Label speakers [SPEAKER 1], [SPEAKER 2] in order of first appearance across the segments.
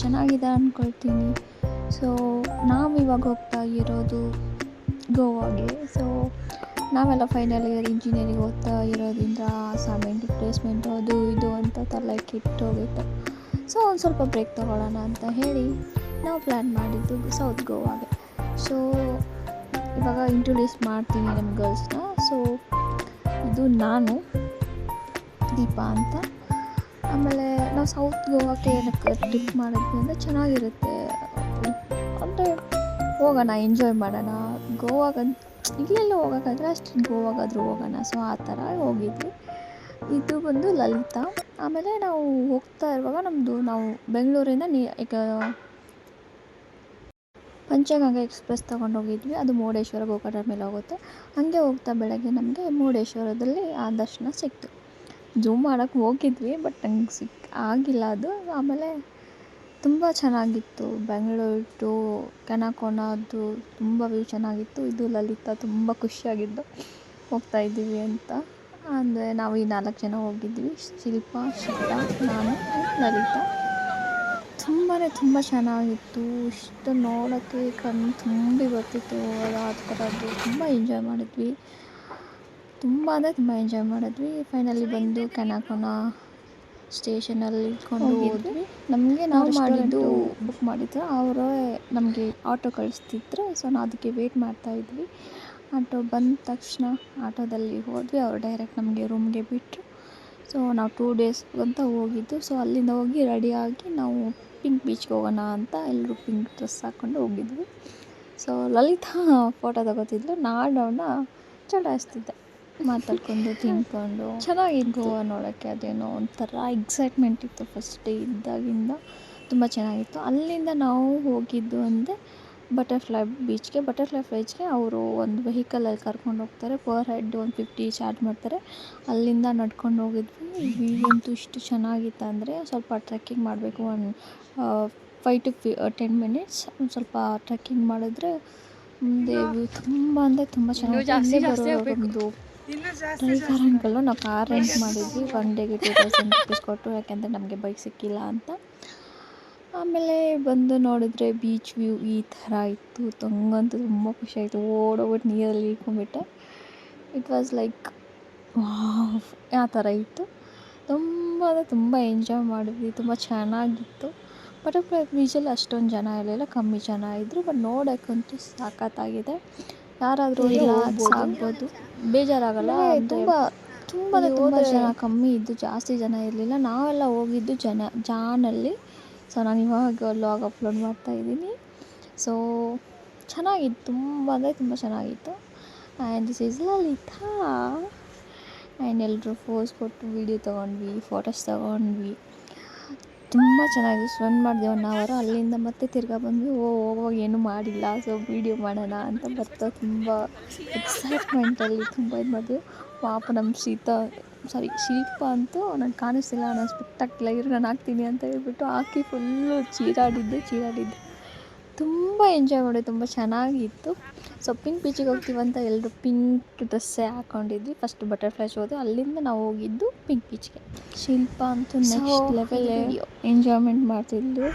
[SPEAKER 1] ಚೆನ್ನಾಗಿದೆ ಅಂದ್ಕೊಳ್ತೀನಿ. ಸೊ ನಾವಿವಾಗ ಹೋಗ್ತಾ ಇರೋದು ಗೋವಾಗೆ. ಸೊ ನಾವೆಲ್ಲ ಫೈನಲ್ ಇಯರ್ ಇಂಜಿನಿಯರಿಂಗ್ ಓದ್ತಾ ಇರೋದ್ರಿಂದ ಅಸೈನ್ಮೆಂಟು ಪ್ಲೇಸ್ಮೆಂಟು ಅದು ಇದು ಅಂತ ತಲೆ ಕೆಟ್ಟೋಗಿತ್ತು. ಸೊ ಒಂದು ಸ್ವಲ್ಪ ಬ್ರೇಕ್ ತೊಗೊಳ್ಳೋಣ ಅಂತ ಹೇಳಿ ನಾವು ಪ್ಲ್ಯಾನ್ ಮಾಡಿದ್ದು ಸೌತ್ ಗೋವಾಗೆ. ಸೊ ಇವಾಗ ಇಂಟ್ರೊಡ್ಯೂಸ್ ಮಾಡ್ತೀನಿ ನಮ್ಮ ಗರ್ಲ್ಸ್ನ. ಸೊ ಇದು ನಾನು ದೀಪಾ ಅಂತ. ಆಮೇಲೆ ನಾವು ಸೌತ್ ಗೋವಾಕ್ಕೆ ಏನಕ್ಕೆ ಟ್ರಿಪ್ ಮಾಡಿದ್ವಿ ಅಂದರೆ ಚೆನ್ನಾಗಿರುತ್ತೆ, ಅಂದರೆ ಹೋಗೋಣ ಎಂಜಾಯ್ ಮಾಡೋಣ. ಗೋವಾಗ ಇಲ್ಲೆಲ್ಲ ಹೋಗೋಕ್ಕಾದ್ರೆ ಅಷ್ಟು ಗೋವಾಗಾದರೂ ಹೋಗೋಣ. ಸೊ ಆ ಥರ ಹೋಗಿದ್ವಿ. ಇದು ಬಂದು ಲಲಿತಾ. ಆಮೇಲೆ ನಾವು ಹೋಗ್ತಾ ಇರುವಾಗ ನಾವು ಬೆಂಗಳೂರಿಂದ ಈಗ ಪಂಚಗಂಗಾ ಎಕ್ಸ್ಪ್ರೆಸ್ ತೊಗೊಂಡೋಗಿದ್ವಿ. ಅದು ಮುರುಡೇಶ್ವರ ಗೋಕರ್ಣ ಮೇಲೆ ಹೋಗುತ್ತೆ. ಹಾಗೆ ಹೋಗ್ತಾ ಬೆಳಗ್ಗೆ ನಮಗೆ ಮುರುಡೇಶ್ವರದಲ್ಲಿ ಆ ದರ್ಶನ ಸಿಕ್ತು. ಝೂಮ್ ಮಾಡೋಕ್ಕೆ ಹೋಗಿದ್ವಿ, ಬಟ್ ನಂಗೆ ಆಗಿಲ್ಲ ಅದು. ಆಮೇಲೆ ತುಂಬ ಚೆನ್ನಾಗಿತ್ತು. ಬೆಂಗಳೂರು ಟು ಕೆನಕೋನದು ತುಂಬ ವ್ಯೂ ಚೆನ್ನಾಗಿತ್ತು. ಇದು ಲಲಿತಾ ತುಂಬ ಖುಷಿಯಾಗಿದ್ದು ಹೋಗ್ತಾಯಿದ್ದೀವಿ ಅಂತ. ಅಂದರೆ ನಾವು ಈ 4 ಜನ ಹೋಗಿದ್ವಿ, ಶಿಲ್ಪಾ, ಶಿಲ್ಪಾ, ನಾನು ಲಲಿತಾ. ತುಂಬ ಚೆನ್ನಾಗಿತ್ತು. ಇಷ್ಟು ನೋಡೋಕ್ಕೆ ಕಣ್ಣು ತುಂಬಿ ಬರ್ತಿತ್ತು. ಆ ಥರದ್ದು ತುಂಬ ಎಂಜಾಯ್ ಮಾಡಿದ್ವಿ. ತುಂಬ ಎಂಜಾಯ್ ಮಾಡಿದ್ವಿ. ಫೈನಲಿ ಬಂದು ಕೆನಕೋನ ಸ್ಟೇಷನಲ್ಲಿ ಇಟ್ಕೊಂಡು ಹೋದ್ವಿ. ನಾವು ಮಾಡಿದ್ದು ಬುಕ್ ಮಾಡಿದ್ರು, ಅವರೇ ನಮಗೆ ಆಟೋ ಕಳಿಸ್ತಿದ್ರು. ಸೊ ನಾವು ಅದಕ್ಕೆ ವೇಟ್ ಮಾಡ್ತಾಯಿದ್ವಿ. ಆಟೋ ಬಂದ ತಕ್ಷಣ ಆಟೋದಲ್ಲಿ ಹೋದ್ವಿ. ಅವರು ಡೈರೆಕ್ಟ್ ನಮಗೆ ರೂಮ್ಗೆ ಬಿಟ್ಟರು. ಸೊ ನಾವು 2 ಡೇಸ್ ಅಂತ ಹೋಗಿದ್ದು. ಸೊ ಅಲ್ಲಿಂದ ಹೋಗಿ ರೆಡಿಯಾಗಿ ನಾವು ಪಿಂಕ್ ಬೀಚ್ಗೆ ಹೋಗೋಣ ಅಂತ ಎಲ್ಲರೂ ಪಿಂಕ್ ಡ್ರೆಸ್ ಹಾಕ್ಕೊಂಡು ಹೋಗಿದ್ವಿ. ಸೊ ಲಲಿತಾ ಫೋಟೋ ತಗೋತಿದ್ಲು, ನಾನು ಅವನ್ನ ಚಲಾಯಿಸ್ತಿದ್ದೆ, ಮಾತಾಡ್ಕೊಂಡು ತಿನ್ಕೊಂಡು. ಚೆನ್ನಾಗಿತ್ತು ಗೋವಾ ನೋಡೋಕ್ಕೆ. ಅದೇನೋ ಒಂಥರ ಎಕ್ಸೈಟ್ಮೆಂಟ್ ಇತ್ತು ಫಸ್ಟ್ ಡೇ ಇದ್ದಾಗಿಂದ. ತುಂಬ ಚೆನ್ನಾಗಿತ್ತು. ಅಲ್ಲಿಂದ ನಾವು ಹೋಗಿದ್ದು ಅಂದರೆ ಬಟರ್ಫ್ಲೈ ಬೀಚ್ಗೆ ಅವರು ಒಂದು ವೆಹಿಕಲಲ್ಲಿ ಕರ್ಕೊಂಡು ಹೋಗ್ತಾರೆ. ಪರ್ ಹೆಡ್ 150 ಚಾರ್ಜ್ ಮಾಡ್ತಾರೆ. ಅಲ್ಲಿಂದ ನಡ್ಕೊಂಡು ಹೋಗಿದ್ವಿ. ವ್ಯೂ ಅಂತೂ ಇಷ್ಟು ಚೆನ್ನಾಗಿತ್ತು ಅಂದರೆ ಸ್ವಲ್ಪ ಟ್ರೆಕ್ಕಿಂಗ್ ಮಾಡಬೇಕು. 5 to 10 ಮಿನಿಟ್ಸ್ ಒಂದು ಸ್ವಲ್ಪ ಟ್ರೆಕ್ಕಿಂಗ್ ಮಾಡಿದ್ರೆ ಮುಂದೆ ವ್ಯೂ ತುಂಬ ಚೆನ್ನಾಗಿ ಬರೋದು. ಡ್ರೈವರ್ ಅಂಕಲ್ ನಾವು ಕಾರ್ ರೆಂಟ್ ಮಾಡಿದ್ವಿ 1 ಡೇಗೆ 2000 ರೂಪೀಸ್ ಕೊಟ್ಟು, ಯಾಕೆಂದರೆ ನಮಗೆ ಬೈಕ್ ಸಿಕ್ಕಿಲ್ಲ ಅಂತ. ಆಮೇಲೆ ಬಂದು ನೋಡಿದ್ರೆ ಬೀಚ್ ವ್ಯೂ ಈ ಥರ ಇತ್ತು. ತಂಗಂತೂ ತುಂಬ ಖುಷಿಯಾಯಿತು. ಓಡೋಗ್ಬಿಟ್ಟು ನೀರಲ್ಲಿ ಇಳ್ಕೊಂಡ್ಬಿಟ್ಟೆ. ಇಟ್ ವಾಸ್ ಲೈಕ್ ವಾವ್, ಆ ಥರ ಇತ್ತು. ತುಂಬ ಎಂಜಾಯ್ ಮಾಡಿದ್ವಿ. ತುಂಬ ಚೆನ್ನಾಗಿತ್ತು. ಬಟರ್ಫ್ಲೈ ಬೀಚಲ್ಲಿ ಅಷ್ಟೊಂದು ಜನ ಇರಲಿಲ್ಲ, ಕಮ್ಮಿ ಜನ ಇದ್ದರು. ಬಟ್ ನೋಡೋಕ್ಕಂತೂ ಸಖತ್ತಾಗಿದೆ. ಯಾರಾದರೂ ಆಗ್ಬೋದು, ಬೇಜಾರಾಗಲ್ಲ. ತುಂಬ ಜನ ಕಮ್ಮಿ ಇದ್ದು, ಜಾಸ್ತಿ ಜನ ಇರಲಿಲ್ಲ. ನಾವೆಲ್ಲ ಹೋಗಿದ್ದು ಜಾನಲ್ಲಿ. ಸೊ ನಾನು ಇವಾಗ ವ್ಲಾಗ್ ಅಪ್ಲೋಡ್ ಮಾಡ್ತಾಯಿದ್ದೀನಿ. ಸೊ ಚೆನ್ನಾಗಿತ್ತು, ತುಂಬ ಚೆನ್ನಾಗಿತ್ತು. And this is Lalita. And ಎಲ್ಲರೂ ಫೋಸ್ ಕೊಟ್ಟು ವೀಡಿಯೋ ತೊಗೊಂಡ್ವಿ, ಫೋಟೋಸ್ ತೊಗೊಂಡ್ವಿ. ತುಂಬ ಚೆನ್ನಾಗಿದೆ. ಸ್ಪೆಂಡ್ ಮಾಡಿದೆ 1 hour. ಅಲ್ಲಿಂದ ಮತ್ತೆ ತಿರ್ಗಾ ಬಂದ್ವಿ. ಹೋಗುವಾಗ ಏನೂ ಮಾಡಿಲ್ಲ, ಸೊ ವೀಡಿಯೋ ಮಾಡೋಣ ಅಂತ ಬರ್ತಾ ತುಂಬ ಎಕ್ಸೈಟ್ಮೆಂಟಲ್ಲಿ ತುಂಬ ಇದು ಮಾಡಿದ್ವಿ. ಪಾಪ ನಮ್ಮ ಶಿಲ್ಪ ಅಂತೂ ನನಗೆ ಕಾಣಿಸ್ತಿಲ್ಲ, ನಾನು ಸ್ಪೆಕ್ಟಾಕ್ಯುಲರ್ ನಾನು ಹಾಕ್ತೀನಿ ಅಂತ ಹೇಳ್ಬಿಟ್ಟು ಹಾಕಿ ಫುಲ್ಲು ಚೀರಾಡಿದ್ದು. ತುಂಬ ಎಂಜಾಯ್ ಮಾಡಿ, ತುಂಬ ಚೆನ್ನಾಗಿತ್ತು. ಸೊ ಪಿಂಕ್ ಬೀಚಿಗೆ ಹೋಗ್ತೀವಂತ ಎಲ್ಲರೂ ಪಿಂಕ್ ಡ್ರೆಸ್ಸೇ ಹಾಕ್ಕೊಂಡಿದ್ವಿ. ಫಸ್ಟ್ ಬಟರ್ಫ್ಲೈಸ್ ಹೋದ್ವಿ, ಅಲ್ಲಿಂದ ನಾವು ಹೋಗಿದ್ದು ಪಿಂಕ್ ಬೀಚ್ಗೆ. ಶಿಲ್ಪ ಅಂತೂ ನೆಕ್ಸ್ಟ್ ಲೆವೆಲ್ ಎಂಜಾಯ್ಮೆಂಟ್ ಮಾಡ್ತಿದ್ಲು.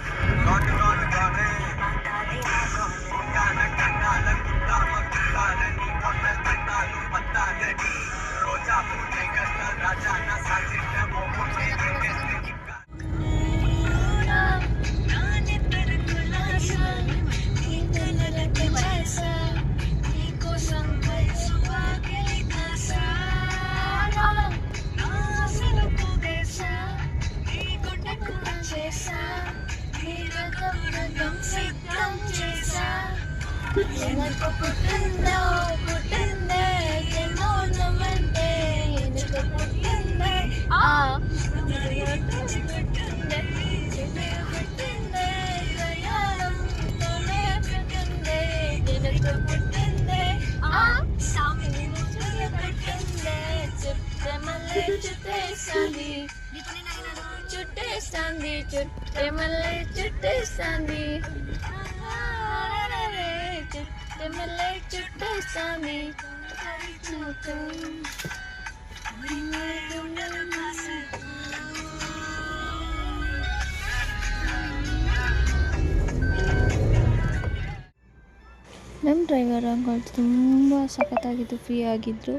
[SPEAKER 1] ನಮ್ಮ ಡ್ರೈವರ್ ಅಂಕಲ್ ತುಂಬ ಸಖತ್ತಾಗಿದ್ದು, ಫ್ರೀ ಆಗಿದ್ದರು.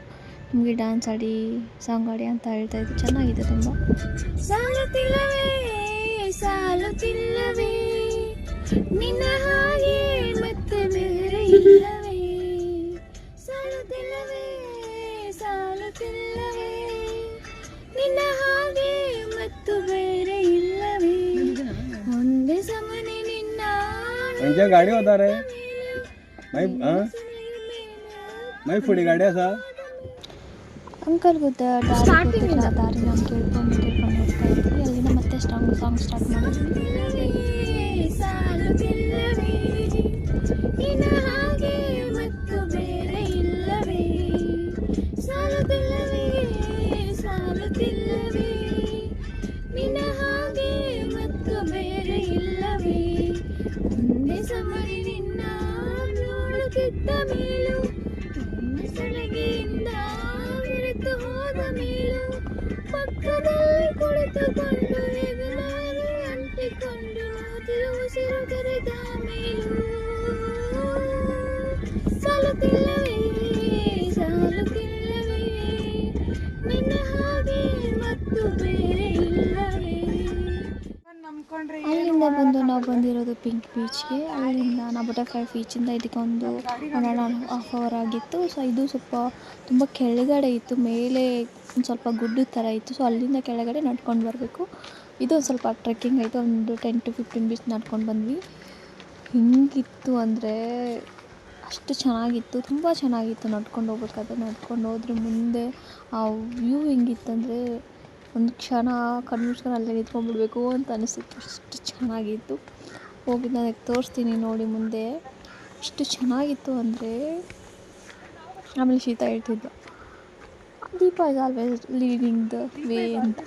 [SPEAKER 1] ನಮಗೆ ಡ್ಯಾನ್ಸ್ ಆಡಿ ಸಾಂಗ್ ಆಡಿ ಅಂತ ಹೇಳ್ತಾಯಿದ್ರು. ಚೆನ್ನಾಗಿದೆ ತುಂಬ. ಸಾಲುತ್ತಿಲ್ಲವೇ ಸಾಲುತ್ತಿಲ್ಲವೇ ನಿನ್ನ ಹಾಗೆ ಮತ್ತೆ ಬೇರೆ ಇಲ್ಲವೇ, ಸಾಲುತ್ತಿಲ್ಲವೇ ಸಾಲುತ್ತಿಲ್ಲವೇ ನಿನ್ನ ಹಾಗೆ ಮತ್ತು ಬೇರೆ ಇಲ್ಲವೇ, ಒಂದೇ ಸಮನೆ ನಿನ್ನ
[SPEAKER 2] गाडी होता रे ಮೈ ಫುಡಿ ಗಾಡಿ ಅಸ
[SPEAKER 1] ಅಂಕಲ್ ಗೊತ್ತಾ ಸ್ಟಾರ್ಟಿಂಗ್ ದಾರಿ ನಾವು ಕೇಳ್ಕೊಂಡು ಹೋಗ್ತಾ ಇದ್ವಿ. ಅಲ್ಲಿಂದ ಮತ್ತೆ ಸಾಂಗ್ ಸ್ಟಾರ್ಟ್ ಮಾಡಿದ್ವಿ. ಸಾಲುತ್ತಿಲ್ಲವೇ ನಿನ್ನ ಹಾಗೆ ಮತ್ತು ಬೇರೆ ಇಲ್ಲವೇ, ಸಾಲುತ್ತಿಲ್ಲವೇ ಸಾಲುತ್ತಿಲ್ಲವೇ ನಿನ್ನ ಹಾಗೆ ಮತ್ತು ಬೇರೆ ಇಲ್ಲವೇ, ಒಂದೇ ಸಮನೆ ನಿನ್ನ ನೋಡುತ್ತಿದ್ದ ಮೇಲೂ ಸಲಗೆಯಿಂದ ಬೆರೆತು ಹೋದ ಮೇಲೂ, ಪಕ್ಕದಲ್ಲಿ ಕುಳಿತುಕೊಂಡು ಎದುರಾಗಿ ಅಂಟಿಕೊಂಡು ಉಸಿರು ಕರೆದ ಮೇಲೂ, ಸಾಲುತ್ತಿಲ್ಲವೇ ಸಾಲುತ್ತಿಲ್ಲವೇ ನಿನ್ನ ಹಾಗೆ ಮತ್ತು ಬೇರೆ ಇಲ್ಲವೇ. ಅಲ್ಲಿಂದ ಬಂದು ನಾವು ಬಂದಿರೋದು ಪಿಂಕ್ ಬೀಚ್ಗೆ. ಅಲ್ಲಿಂದ ನಾವು ಬಟರ್ಫ್ಲೈ ಬೀಚಿಂದ ಇದಕ್ಕೊಂದು 1.5 hour ಆಗಿತ್ತು. ಸೊ ಇದು ಸ್ವಲ್ಪ ತುಂಬ ಕೆಳಗಡೆ ಇತ್ತು, ಮೇಲೆ ಒಂದು ಸ್ವಲ್ಪ ಗುಡ್ಡದ ಥರ ಇತ್ತು. ಸೊ ಅಲ್ಲಿಂದ ಕೆಳಗಡೆ ನಡ್ಕೊಂಡು ಬರಬೇಕು. ಇದು ಒಂದು ಸ್ವಲ್ಪ ಟ್ರೆಕ್ಕಿಂಗ್ ಆಯಿತು. ಒಂದು 10 to 15 minutes ನಡ್ಕೊಂಡು ಬಂದ್ವಿ. ಹಿಂಗಿತ್ತು ಅಂದರೆ ಅಷ್ಟು ಚೆನ್ನಾಗಿತ್ತು, ತುಂಬ ಚೆನ್ನಾಗಿತ್ತು. ನಡ್ಕೊಂಡು ಹೋಗ್ಬೇಕಾದ್ರೆ ನಡ್ಕೊಂಡು ಹೋದ್ರೆ ಮುಂದೆ ಆ ವ್ಯೂ ಹೆಂಗಿತ್ತಂದರೆ ಒಂದು ಕ್ಷಣ ಕಣ್ಣು ಮುಚ್ಕೊಂಡು ಅಲ್ಲೇ ನಿಂತ್ಕೊಂಡ್ಬಿಡ್ಬೇಕು ಅಂತ ಅನಿಸ್ತಿತ್ತು. ಅಷ್ಟು ಚೆನ್ನಾಗಿತ್ತು. ಹೋಗಿ ನನಗೆ ತೋರಿಸ್ತೀನಿ ನೋಡಿ ಮುಂದೆ. ಅಷ್ಟು ಚೆನ್ನಾಗಿತ್ತು ಅಂದರೆ. ಆಮೇಲೆ ಶೀತ ಹೇಳ್ತಿದ್ದ, Deepa is always leading the way ಅಂತ.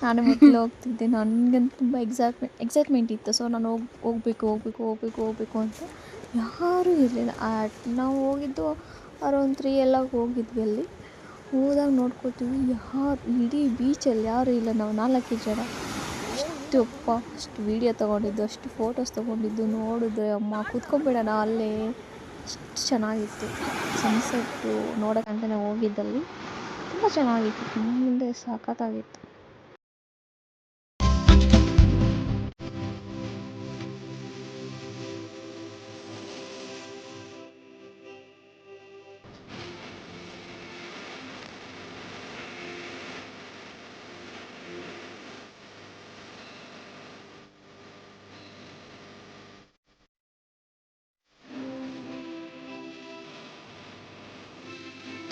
[SPEAKER 1] ನಾನು ಮೊದಲು ಹೋಗ್ತಿದ್ದೆ. ನನಗಂತೂ ತುಂಬ ಎಕ್ಸೈಟ್ಮೆಂಟ್ ಇತ್ತು. ಸೊ ನಾನು ಹೋಗಬೇಕು ಅಂತ. ಯಾರೂ ಇರಲಿಲ್ಲ. ನಾವು ಹೋಗಿದ್ದು ಅರೌಂಡ್ 3 ಎಲ್ಲ ಹೋಗಿದ್ವಿ. ಅಲ್ಲಿ ಹೋದಾಗ ನೋಡ್ಕೊತೀವಿ ಯಾರು ಇಡೀ ಬೀಚಲ್ಲಿ ಯಾರೂ ಇಲ್ಲ. ನಾವು 4 ಜನ ಅಷ್ಟು ವೀಡಿಯೋ ತೊಗೊಂಡಿದ್ದು, ಅಷ್ಟು ಫೋಟೋಸ್ ತೊಗೊಂಡಿದ್ದು ನೋಡಿದ್ರೆ ಅಮ್ಮ ಕೂತ್ಕೊಂಡ್ಬಿಡೋಣ ಅಲ್ಲೇ. ಅಷ್ಟು ಚೆನ್ನಾಗಿತ್ತು. ಸನ್ಸೆಟ್ಟು ನೋಡೋಕ್ಕಂತಲೇ ಹೋಗಿದ್ದಲ್ಲಿ ತುಂಬ ಚೆನ್ನಾಗಿತ್ತು. ಮುಂದೆ ಸಖತ್ತಾಗಿತ್ತು.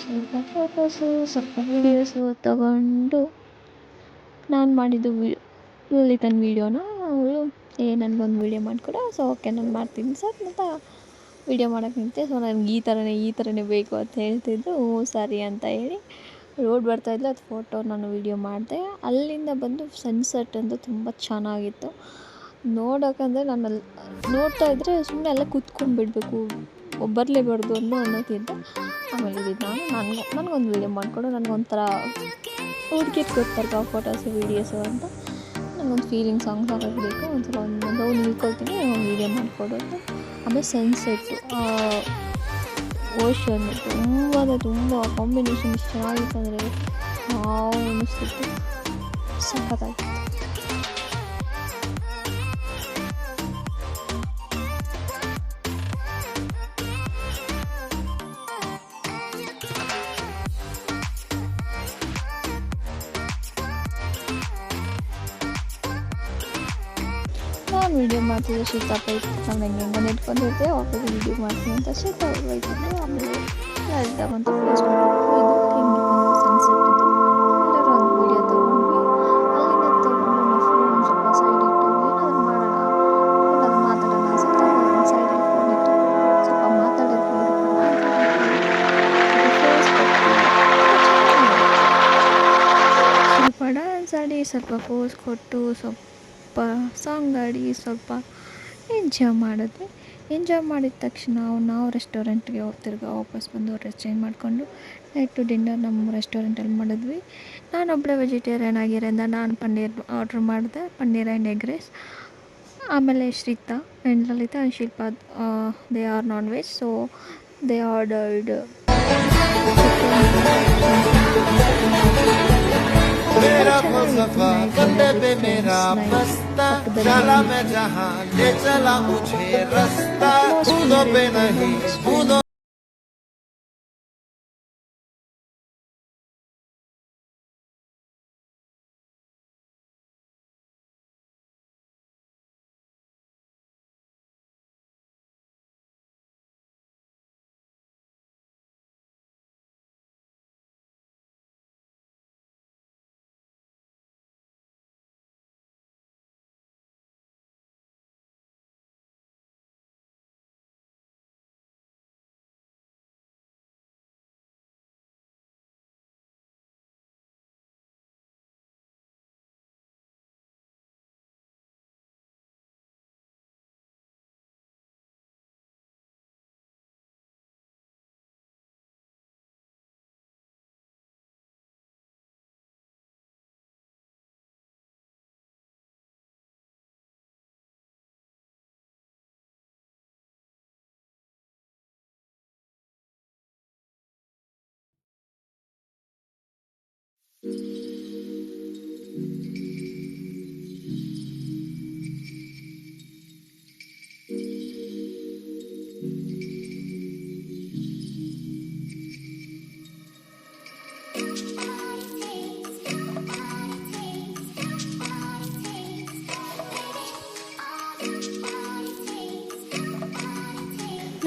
[SPEAKER 1] ಸ್ವಲ್ಪ ಫೋಟೋಸು ಸ್ವಲ್ಪ ವೀಡಿಯೋಸು ತಗೊಂಡು ನಾನು ಮಾಡಿದ್ದು ಲಲಿತನ ವೀಡಿಯೋನ ಅವಳು ನನಗೊಂದು ವೀಡಿಯೋ ಮಾಡಿಕೊಡು. ಸೊ ಓಕೆ ನಾನು ಮಾಡ್ತೀನಿ ಸರ್ ಅಂತ ವೀಡಿಯೋ ಮಾಡೋಕ್ಕೆ ನಿಂತೆ. ಸೊ ನನಗೆ ಈ ಥರನೇ ಬೇಕು ಅಂತ ಹೇಳ್ತಿದ್ದು. ಸರಿ ಅಂತ ಹೇಳಿ ರೋಡ್ ಬರ್ತಾಯಿದ್ಲು, ಅದು ಫೋಟೋ ನಾನು ವೀಡಿಯೋ ಮಾಡಿದೆ. ಅಲ್ಲಿಂದ ಬಂದು ಸನ್ಸೆಟ್ ಅಂತೂ ತುಂಬ ಚೆನ್ನಾಗಿತ್ತು ನೋಡೋಕ್ಕಂದರೆ. ನಾನು ಅಲ್ಲಿ ನೋಡ್ತಾ ಇದ್ದರೆ ಸುಮ್ಮನೆ ಅಲ್ಲೇ ಕೂತ್ಕೊಂಡ್ಬಿಡ್ಬೇಕು, ಬರಲೇಬಾರ್ದು ಅನ್ನೋತಿದ್ದೆ. ಆಮೇಲೆ ಇದ್ದಿದ್ದು ನನಗೊಂದು ವೀಡಿಯೋ ಮಾಡಿಕೊಡು, ನನಗೊಂಥರ ಹುಡುಗಿರು ಗೊತ್ತಲ್ವ ಫೋಟೋಸು ವೀಡಿಯೋಸು ಅಂತ. ನನಗೊಂದು ಫೀಲಿಂಗ್ ಸಾಂಗ್ಸ್ ಹಾಕಬೇಕು, ಒಂದ್ಸಲ ಒಂದು ನಿಲ್ಕೊಳ್ತೀನಿ, ಒಂದು ವೀಡಿಯೋ ಮಾಡಿಕೊಡು ಅಂತ. ಆಮೇಲೆ ಸನ್ಸೆಟ್ಟು, ಓಷನ್ನು ತುಂಬ ಕಾಂಬಿನೇಷನ್ ಇಷ್ಟು ಚೆನ್ನಾಗಿತ್ತು ಅಂದರೆ ನಾವು ಅನ್ನಿಸ್ತಿತ್ತು. ಸಖತ್ತಾಗಿತ್ತು. ನಾನು ವೀಡಿಯೋ ಮಾಡ್ತಿದ್ದೆ, ಶೀತಪ್ಪ ಇತ್ತು. ನಾನು ಹೆಂಗೆ ನಿಂತ್ಕೊಂಡಿದ್ದೆ, ವಾಪಸ್ ವೀಡಿಯೋ ಮಾಡ್ತೀನಿ ಅಂತ ಶೀತ ಹೋಗ್ತಿದ್ದೆ. ಆಮೇಲೆ ಅಲ್ಲಿ ತಗೊಂತ ಪ್ಲೇಸ್ ಮಾಡಿಬಿಟ್ಟು ಇದು ಹೆಂಗಿತ್ತು ಸನ್ಸೆಟ್ ಇದು ಎಲ್ಲರೂ ಒಂದು ವೀಡಿಯೋ ತೊಗೊಂಡ್ವಿ. ಅಲ್ಲಿಂದ ತೊಗೊಂಡು ನಾವು ಫೋನ್ ಸ್ವಲ್ಪ ಸೈಡ್ ಇಟ್ಟು ಏನಾದರೂ ಮಾಡೋಣ, ಏನಾದರೂ ಮಾತಾಡೋಣ ಅನ್ಸುತ್ತೆ. ಸೈಡಲ್ಲಿ ಫೋನ್ ಇಟ್ಟು ಸ್ವಲ್ಪ ಮಾತಾಡೋದು ಸ್ವಲ್ಪ ಡ್ಯಾನ್ಸ್ ಆಡಿ, ಸ್ವಲ್ಪ ಪೋಸ್ ಕೊಟ್ಟು, ಸ್ವಲ್ಪ ಸಾಂಗ್ ಆಡಿ, ಸ್ವಲ್ಪ ಎಂಜಾಯ್ ಮಾಡಿದ್ವಿ. ಎಂಜಾಯ್ ಮಾಡಿದ ತಕ್ಷಣ ನಾವು ರೆಸ್ಟೋರೆಂಟ್ಗೆ ವಾಪಸ್ ಬಂದು ಡ್ರೆಸ್ ಚೇಂಜ್ ಮಾಡಿಕೊಂಡು ನೈಟು ಡಿನ್ನರ್ ನಮ್ಮ ರೆಸ್ಟೋರೆಂಟಲ್ಲಿ ಮಾಡಿದ್ವಿ. ನಾನೊಬ್ಬಳೇ ವೆಜಿಟೇರಿಯನ್ ಆಗಿರೋದ್ರಿಂದ ನಾನು ಪನ್ನೀರ್ ಆರ್ಡ್ರ್ ಮಾಡಿದೆ, ಪನ್ನೀರ್ ಆ್ಯಂಡ್ ಎಗ್ ರೈಸ್. ಆಮೇಲೆ Shritha and Lalitha and Shilpa they are non veg, so they ordered
[SPEAKER 3] मेरा फलसफा कंधे पे मेरा बस्ता, चला मैं जहाँ ले चला मुझे रास्ता, बूंदों पे नहीं बूंदों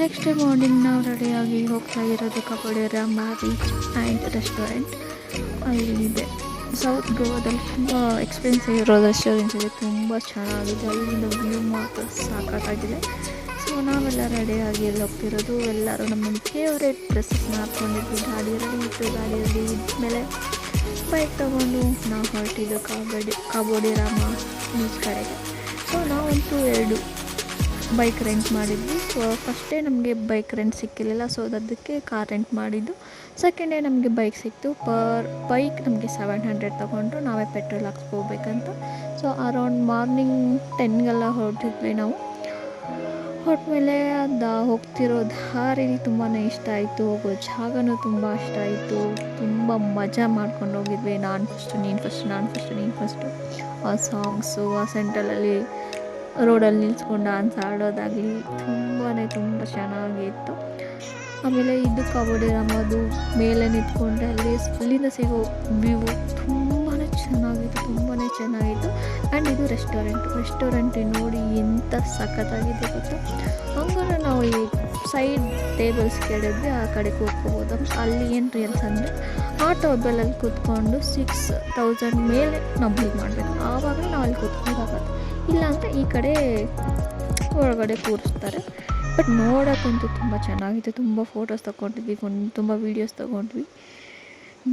[SPEAKER 1] ನೆಕ್ಸ್ಟ್ ಡೇ ಮಾರ್ನಿಂಗ್ ನಾವು ರೆಡಿಯಾಗಿ ಹೋಗ್ತಾ ಇರೋದು ಕಬಡೇರಾಮ ಬೀಚ್ ಆ್ಯಂಡ್ ರೆಸ್ಟೋರೆಂಟ್. ಅಲ್ಲಿದೆ ಸೌತ್ ಗೋವಾದಲ್ಲಿ ತುಂಬ ಎಕ್ಸ್ಪೆನ್ಸಿವ್ ಇರೋ ರೆಸ್ಟೋರೆಂಟ್ಸ್ ಇದೆ, ತುಂಬ ಚೆನ್ನಾಗಿದೆ. ಅಲ್ಲಿಂದ ವ್ಯೂ ಮಾತ್ರ ಸಾಕಾಗಿದೆ. ಸೊ ನಾವೆಲ್ಲ ರೆಡಿಯಾಗಿ ಎಲ್ಲಿ ಹೋಗ್ತಿರೋದು, ಎಲ್ಲರೂ ನಮ್ಮ ಫೇವ್ರೇಟ್ ಡ್ರೆಸ್ಸಸ್ನ ಹಾಕ್ಕೊಂಡಿದ್ವಿ. ಗಾಡಿ ರೆಡಿ ಇತ್ತು, ಗಾಡಿ ರೆಡಿ ಇದ್ಮೇಲೆ ಬೈಕ್ ತೊಗೊಂಡು ನಾವು ಹೊರಟಿದ್ದು ಕಬಡೇರಾಮ ಬೀಚ್ ಕಡೆಗೆ. ಸೊ ನಾವಂತೂ 2 ಬೈಕ್ ರೆಂಟ್ ಮಾಡಿದ್ವಿ. ಸೊ ಫಸ್ಟ್ ಡೇ ನಮಗೆ ಬೈಕ್ ರೆಂಟ್ ಸಿಕ್ಕಿರಲಿಲ್ಲ, ಸೊ ಅದಕ್ಕೆ ಕಾರ್ ರೆಂಟ್ ಮಾಡಿದ್ದು. ಸೆಕೆಂಡ್ ಡೇ ನಮಗೆ ಬೈಕ್ ಸಿಕ್ತು. ಪರ್ ಬೈಕ್ ನಮಗೆ 700 ತೊಗೊಂಡ್ರು, ನಾವೇ ಪೆಟ್ರೋಲ್ ಹಾಕ್ಸ್ಕೋಬೇಕಂತ. ಸೊ ಅರೌಂಡ್ ಮಾರ್ನಿಂಗ್ 10ಗೆಲ್ಲ ಹೊರಟಿದ್ವಿ ನಾವು. ಹೊರಟ್ಮೇಲೆ ಹೋಗ್ತಿರೋ ದಾರಿ ತುಂಬಾ ಇಷ್ಟ ಆಯಿತು, ಹೋಗೋ ಜಾಗನೂ ತುಂಬ ಇಷ್ಟ ಆಯಿತು. ತುಂಬ ಮಜಾ ಮಾಡ್ಕೊಂಡು ಹೋಗಿದ್ವಿ. ನಾನು ಫಸ್ಟು ನೀನು ಫಸ್ಟು, ನಾನು ಫಸ್ಟು ನೀನು ಫಸ್ಟು. ಆ ಸಾಂಗ್ಸು, ಆ ಸೆಂಟ್ರಲಲ್ಲಿ ರೋಡಲ್ಲಿ ನಿಲ್ಸ್ಕೊಂಡು ಡ್ಯಾನ್ಸ್ ಆಡೋದಾಗಲಿ ತುಂಬ ಚೆನ್ನಾಗಿತ್ತು. ಆಮೇಲೆ ಇದು ಕಬಡೇರಾಮದು ಮೇಲೆ ನಿಂತ್ಕೊಂಡ್ರೆ ಅಲ್ಲಿಂದ ಸಿಗೋ ವ್ಯೂ ತುಂಬಾ ಚೆನ್ನಾಗಿತ್ತು. ಆ್ಯಂಡ್ ಇದು ರೆಸ್ಟೋರೆಂಟ್ ನೋಡಿ ಎಂಥ ಸಖತ್ತಾಗಿದೆ ಗೊತ್ತಾ. ಹಂಗಾರೆ ನಾವು ಈ ಸೈಡ್ ಟೇಬಲ್ಸ್ ಕೆಳಗೆ ಆ ಕಡೆ ಕೂತ್ಕೋಬೋದು. ಅಲ್ಲಿ ಏನು ರೀಲ್ಸ್ ಅಂದರೆ ಆ ಟೇಬಲಲ್ಲಿ ಕೂತ್ಕೊಂಡು 6000 ಮೇಲೆ ನಾವು ಬಿಲ್ ಮಾಡಬೇಕು, ಆವಾಗ ನಾವು ಅಲ್ಲಿ ಕೂತ್ಕೊಳ್ಳೋದಾಗತ್ತೆ. ಇಲ್ಲಾಂದರೆ ಈ ಕಡೆ ಒಳಗಡೆ ಕೂರಿಸ್ತಾರೆ. ಬಟ್ ನೋಡೋಕ್ಕಂತೂ ತುಂಬ ಚೆನ್ನಾಗಿತ್ತು. ತುಂಬ ಫೋಟೋಸ್ ತೊಗೊಂಡಿದ್ವಿ, ತುಂಬ ವೀಡಿಯೋಸ್ ತೊಗೊಂಡ್ವಿ.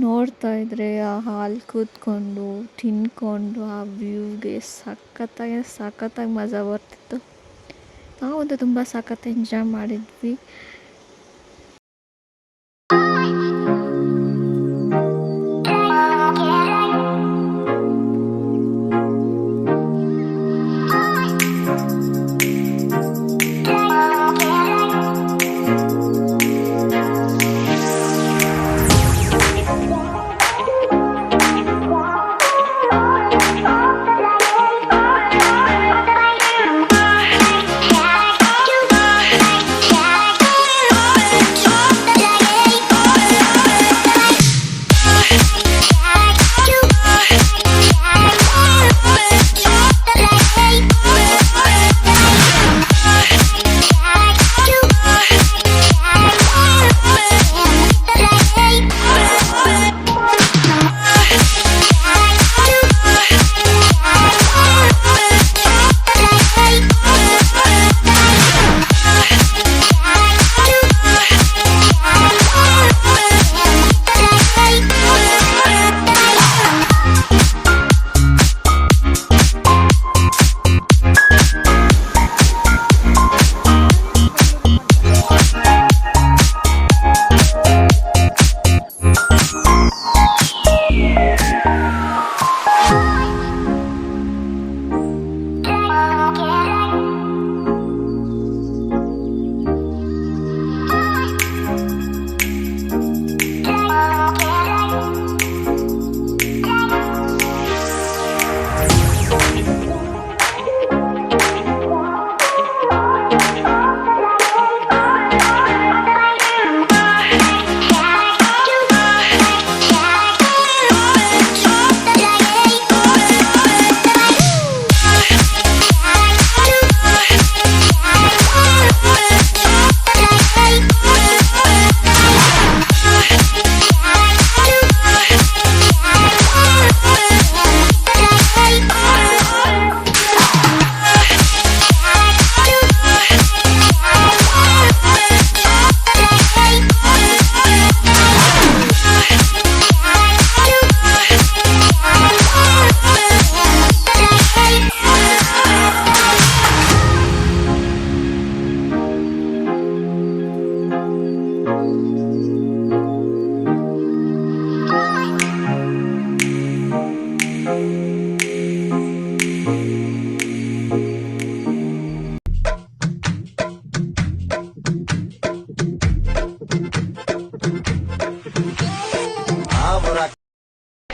[SPEAKER 1] ನೋಡ್ತಾ ಇದ್ದರೆ ಆ ಹಾಲ್ ಕೂತ್ಕೊಂಡು ತಿನ್ಕೊಂಡು ಆ ವ್ಯೂಗೆ ಸಖತ್ತಾಗಿ ಮಜಾ ಬರ್ತಿತ್ತು. ನಾವಂತೂ ತುಂಬ ಸಖತ್ ಎಂಜಾಯ್ ಮಾಡಿದ್ವಿ.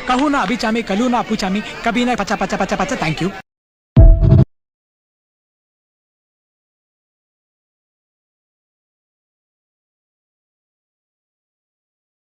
[SPEAKER 4] कहू ना अभी चामी कलू ना पूछामी कभी ना पचा पचा पचा पचा थैंक यू